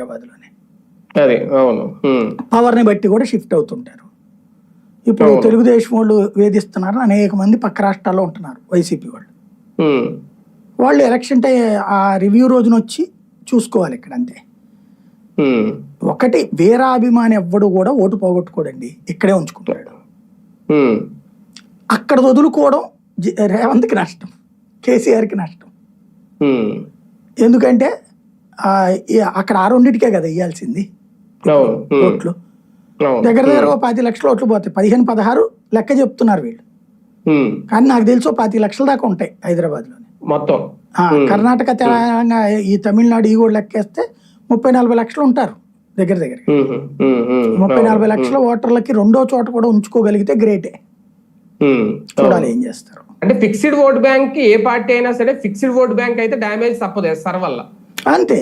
హైదరాబాద్లోనే అది అవును. పవర్ని బట్టి కూడా షిఫ్ట్ అవుతుంటారు. ఇప్పుడు తెలుగుదేశం వాళ్ళు వేధిస్తున్నారు, అనేక మంది పక్క రాష్ట్రాల్లో ఉంటున్నారు వైసీపీ వాళ్ళు. వాళ్ళు ఎలక్షన్ టైం ఆ రివ్యూ రోజున వచ్చి చూసుకోవాలి ఇక్కడ అంతే. ఒకటి వీరాభిమాని ఎవ్వడు కూడా ఓటు పోగొట్టుకోడండి, ఇక్కడే ఉంచుకుంటాడు. అక్కడ వదులుకోవడం రేవంత్కి నష్టం, కేసీఆర్కి నష్టం. ఎందుకంటే అక్కడ ఆ రెండింటికే కదా ఇవ్వాల్సింది ఓట్లు. దగ్గర దగ్గర 10 లక్షల ఓట్లు పోతాయి, 15-16 లెక్క చెప్తున్నారు వీళ్ళు. కానీ నాకు తెలుసు 10 లక్షల దాకా ఉంటాయి హైదరాబాద్ లోనే మొత్తం. కర్ణాటక, తెలంగాణ, ఈ తమిళనాడు ఈ కూడా లెక్కేస్తే 30-40 లక్షలు ఉంటారు దగ్గర దగ్గర. 30-40 లక్షల ఓటర్లకి రెండో చోట కూడా ఉంచుకోగలిగితే గ్రేటే. చూడాలి ఏం చేస్తారు. అంటే ఫిక్స్డ్ ఓట్ బ్యాంక్ కి ఏ పార్టీ అయినా సరే ఫిక్స్డ్ ఓట్ బ్యాంక్ అయితే డ్యామేజ్ తప్పదు సార్ వల్ల. అంతే.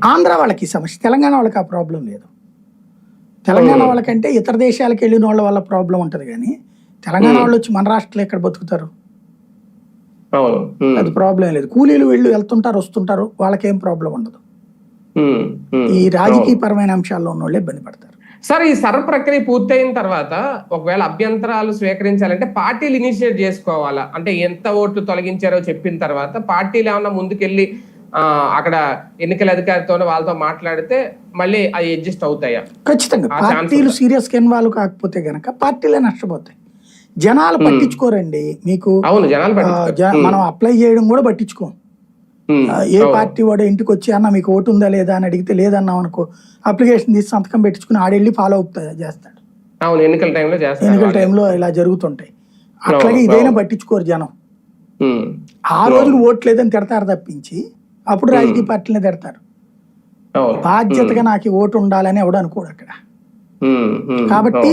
ఆంధ్ర వాళ్ళకి సమస్య, తెలంగాణ వాళ్ళకి ఆ ప్రాబ్లం లేదు. తెలంగాణ వాళ్ళకంటే ఇతర దేశాలకు వెళ్ళిన వాళ్ళ వల్ల ప్రాబ్లం ఉంటది, కానీ తెలంగాణ వాళ్ళు వచ్చి మన రాష్ట్రంలో ఎక్కడ బతుకుతారు? అది ప్రాబ్లం లేదు. కూలీలు వీళ్ళు వెళ్తుంటారు వస్తుంటారు, వాళ్ళకేం ప్రాబ్లం ఉండదు. ఈ రాజకీయ పరమైన అంశాల్లో ఉన్న వాళ్ళే ఇబ్బంది పడతారు. సార్, ఈ సర్వ ప్రక్రియ పూర్తయిన తర్వాత ఒకవేళ అభ్యంతరాలు స్వీకరించాలంటే పార్టీలు ఇనిషియేట్ చేసుకోవాలా? అంటే ఎంత ఓట్లు తొలగించారో చెప్పిన తర్వాత పార్టీలు ఏమన్నా ముందుకెళ్ళి అక్కడ ఎన్నికల అధికారితో వాళ్ళతో మాట్లాడితే మళ్ళీ అవి అడ్జస్ట్ అవుతాయా? ఖచ్చితంగా. పార్టీలు సీరియస్ గా ఇన్వాల్వ్ కాకపోతే గనక పార్టీలే నష్టపోతాయి. జనాలు పట్టించుకోరండి. మీకు మనం అప్లై చేయడం కూడా పట్టించుకోం. ఏ పార్టీ వాడు ఇంటికి వచ్చి అన్న మీకు ఓటు ఉందా లేదా అని అడిగితే లేదన్నాం అనుకో, అప్లికేషన్ తీసి సంతకం పెట్టించుకుని ఆడెళ్ళి ఫాలో అప్ చేస్తాడు. ఎన్నికల టైంలో ఇలా జరుగుతుంటాయి. అట్లాగే ఇదైనా పట్టించుకోరు జనం. ఆ రోజున ఓట్లు లేదని తిడతారు తప్పించి అప్పుడు రాజకీయ పార్టీలనే తిడతారు. బాధ్యతగా నాకు ఓటు ఉండాలని ఎవడు అనుకోడు అక్కడ. కాబట్టి